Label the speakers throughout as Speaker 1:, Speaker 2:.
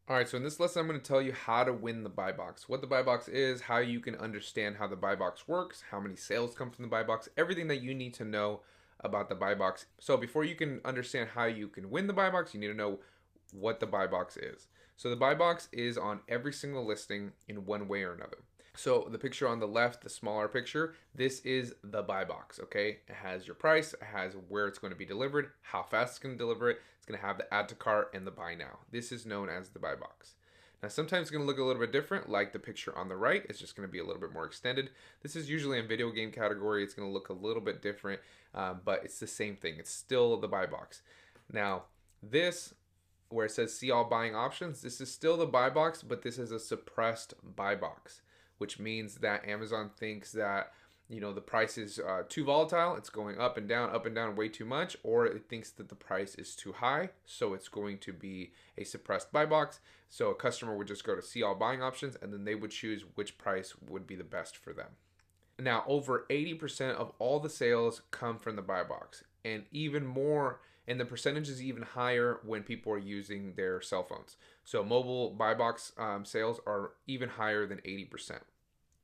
Speaker 1: All right, so in this lesson, I'm going to tell you how to win the buy box, what the buy box is, how you can understand how the buy box works, how many sales come from the buy box, everything that you need to know about the buy box. So before you can understand how you can win the buy box, you need to know what the buy box is. So the buy box is on every single listing in one way or another. So the picture on the left, the smaller picture, this is the buy box, okay? It has your price, it has where it's going to be delivered, how fast it's going to deliver it. It's going to have the add to cart and the buy now. This is known as the buy box. Now sometimes it's going to look a little bit different, like the picture on the right. It's just going to be a little bit more extended. This is usually in video game category. It's going to look a little bit different, but it's the same thing. It's still the buy box. Now this, where it says see all buying options, this is still the buy box, but this is a suppressed buy box, which means that Amazon thinks that the price is too volatile, it's going up and down way too much, or it thinks that the price is too high, so it's going to be a suppressed buy box. So a customer would just go to see all buying options, and then they would choose which price would be the best for them. Now, over 80% of all the sales come from the buy box, and even more, and the percentage is even higher when people are using their cell phones. So mobile buy box sales are even higher than 80%.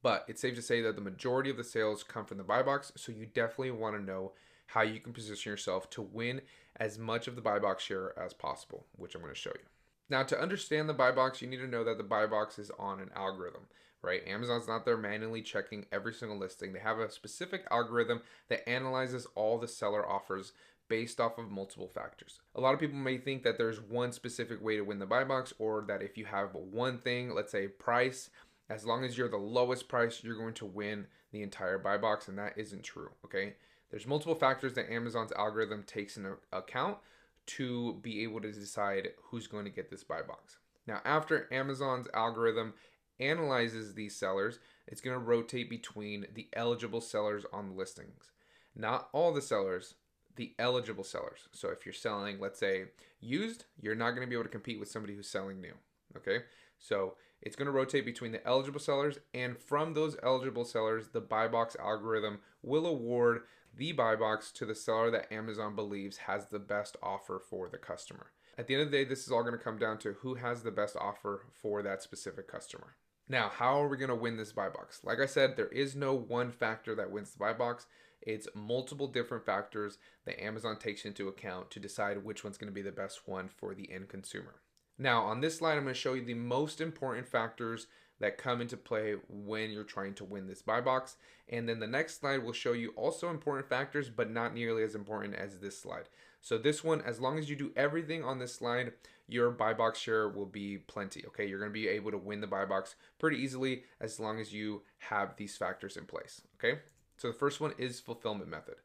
Speaker 1: But it's safe to say that the majority of the sales come from the buy box, so you definitely want to know how you can position yourself to win as much of the buy box share as possible, which I'm going to show you. Now, to understand the buy box, you need to know that the buy box is on an algorithm, right? Amazon's not there manually checking every single listing. They have a specific algorithm that analyzes all the seller offers based off of multiple factors. A lot of people may think that there's one specific way to win the buy box, or that if you have one thing, let's say price, as long as you're the lowest price, you're going to win the entire buy box, and that isn't true, okay? There's multiple factors that Amazon's algorithm takes into account to be able to decide who's going to get this buy box. Now, after Amazon's algorithm analyzes these sellers, it's going to rotate between the eligible sellers on the listings. Not all the sellers, the eligible sellers. So if you're selling, let's say, used, you're not going to be able to compete with somebody who's selling new, okay? So it's going to rotate between the eligible sellers, and from those eligible sellers, the buy box algorithm will award the buy box to the seller that Amazon believes has the best offer for the customer. At the end of the day, this is all going to come down to who has the best offer for that specific customer. Now, how are we going to win this buy box? Like I said, there is no one factor that wins the buy box. It's multiple different factors that Amazon takes into account to decide which one's going to be the best one for the end consumer. Now, on this slide, I'm going to show you the most important factors that come into play when you're trying to win this buy box. And then the next slide will show you also important factors, but not nearly as important as this slide. So this one, as long as you do everything on this slide, your buy box share will be plenty, okay? You're going to be able to win the buy box pretty easily as long as you have these factors in place, okay? So the first one is fulfillment method.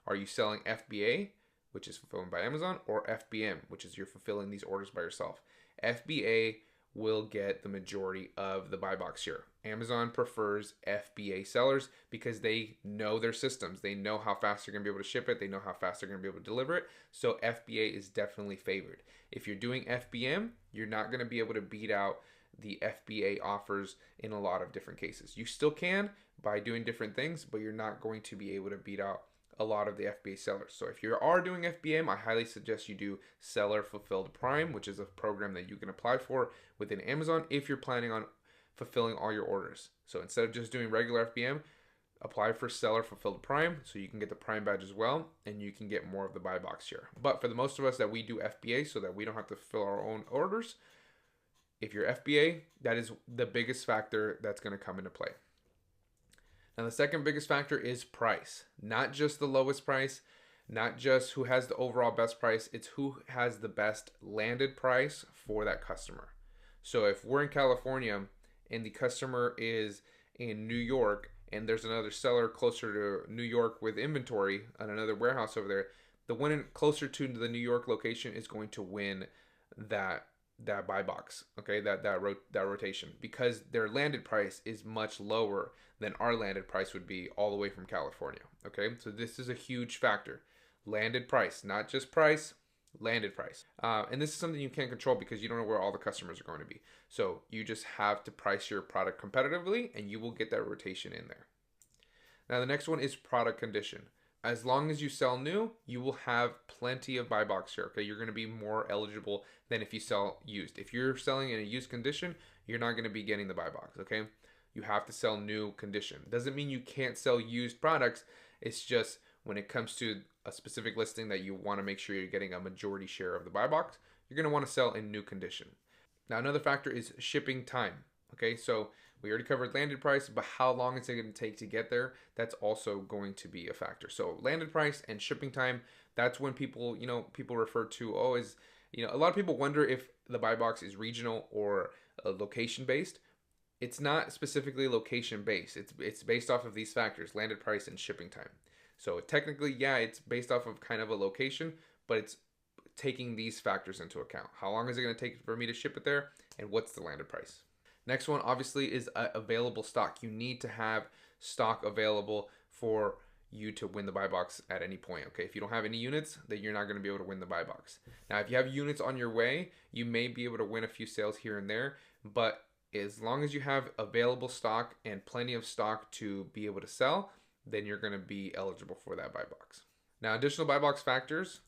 Speaker 1: Are you selling FBA, which is fulfillment by Amazon, or FBM, which is you're fulfilling these orders by yourself? FBA will get the majority of the buy box share. Amazon prefers FBA sellers because they know their systems. They know how fast they're going to be able to ship it. They know how fast they're going to be able to deliver it. So FBA is definitely favored. If you're doing FBM, you're not going to be able to beat out the FBA offers in a lot of different cases. You still can by doing different things, but you're not going to be able to beat out a lot of the FBA sellers. So if you are doing FBM, I highly suggest you do Seller Fulfilled Prime, which is a program that you can apply for within Amazon if you're planning on fulfilling all your orders. So instead of just doing regular FBM, apply for Seller Fulfilled Prime so you can get the Prime badge as well, and you can get more of the buy box share. But for the most of us that we do FBA so that we don't have to fill our own orders, if you're FBA, that is the biggest factor that's going to come into play. Now, the second biggest factor is price. Not just the lowest price, not just who has the overall best price, it's who has the best landed price for that customer. So if we're in California and the customer is in New York and there's another seller closer to New York with inventory on another warehouse over there, the one closer to the New York location is going to win that buy box, okay, that rotation, because their landed price is much lower than our landed price would be all the way from California, okay? So this is a huge factor. Landed price, not just price, landed price. And this is something you can't control because you don't know where all the customers are going to be. So you just have to price your product competitively and you will get that rotation in there. Now the next one is product condition. As long as you sell new, you will have plenty of buy box share. Okay, you're going to be more eligible than if you sell used. If you're selling in a used condition, you're not going to be getting the buy box. Okay, you have to sell new condition. Doesn't mean you can't sell used products. It's just when it comes to a specific listing that you want to make sure you're getting a majority share of the buy box, you're going to want to sell in new condition. Now, another factor is shipping time. Okay, so we already covered landed price, but how long is it going to take to get there? That's also going to be a factor. So landed price and shipping time, that's when people, people refer to, oh, a lot of people wonder if the buy box is regional or location based. It's not specifically location based. It's based off of these factors, landed price and shipping time. So technically, yeah, it's based off of kind of a location, but it's taking these factors into account. How long is it going to take for me to ship it there? And what's the landed price? Next one, obviously, is available stock. You need to have stock available for you to win the buy box at any point. Okay, if you don't have any units, then you're not going to be able to win the buy box. Now, if you have units on your way, you may be able to win a few sales here and there, but as long as you have available stock and plenty of stock to be able to sell, then you're going to be eligible for that buy box. Now, additional buy box factors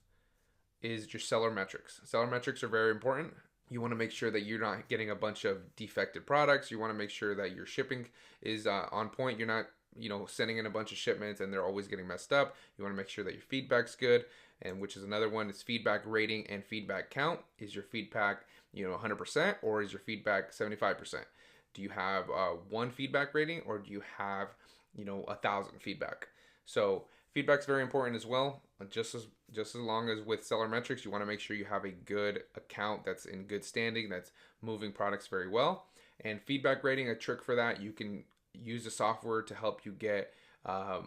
Speaker 1: is your seller metrics. Seller metrics are very important. You want to make sure that you're not getting a bunch of defective products. You want to make sure that your shipping is on point. You're not, sending in a bunch of shipments and they're always getting messed up. You want to make sure that your feedback's good, and which is another one is feedback rating and feedback count. Is your feedback, 100% or is your feedback 75%? Do you have one feedback rating or do you have, 1,000 feedback? So feedback's very important as well. Just as long as with seller metrics, you want to make sure you have a good account that's in good standing, that's moving products very well. And feedback rating, a trick for that, you can use the software to help you get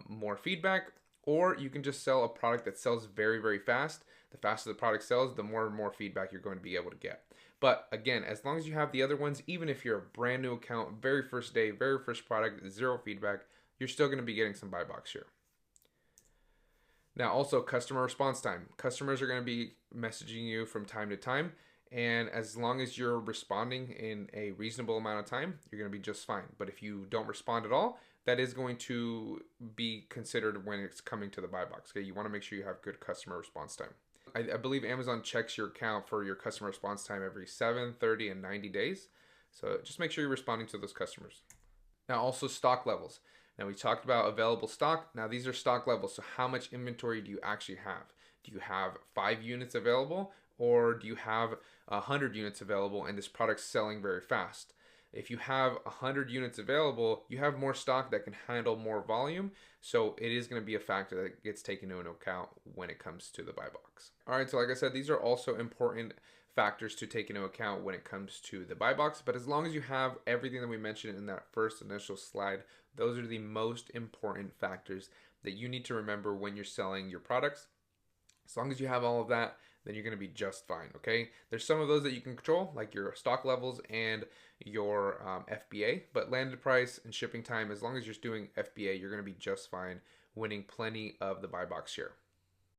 Speaker 1: more feedback, or you can just sell a product that sells very, very fast. The faster the product sells, the more and more feedback you're going to be able to get. But again, as long as you have the other ones, even if you're a brand new account, very first day, very first product, zero feedback, you're still going to be getting some buy box share. Now, also customer response time. Customers are going to be messaging you from time to time, and as long as you're responding in a reasonable amount of time, you're going to be just fine. But if you don't respond at all, that is going to be considered when it's coming to the buy box. Okay, you want to make sure you have good customer response time. I believe Amazon checks your account for your customer response time every 7, 30, and 90 days. So just make sure you're responding to those customers. Now, also stock levels. Now, we talked about available stock. Now, these are stock levels. So how much inventory do you actually have? Do you have 5 units available, or do you have 100 units available and this product's selling very fast? If you have 100 units available, you have more stock that can handle more volume. So it is going to be a factor that gets taken into account when it comes to the buy box. All right, so like I said, these are also important factors to take into account when it comes to the buy box. But as long as you have everything that we mentioned in that first initial slide, those are the most important factors that you need to remember when you're selling your products. As long as you have all of that, then you're going to be just fine, okay? There's some of those that you can control, like your stock levels and your FBA, but landed price and shipping time, as long as you're doing FBA, you're going to be just fine, winning plenty of the buy box share.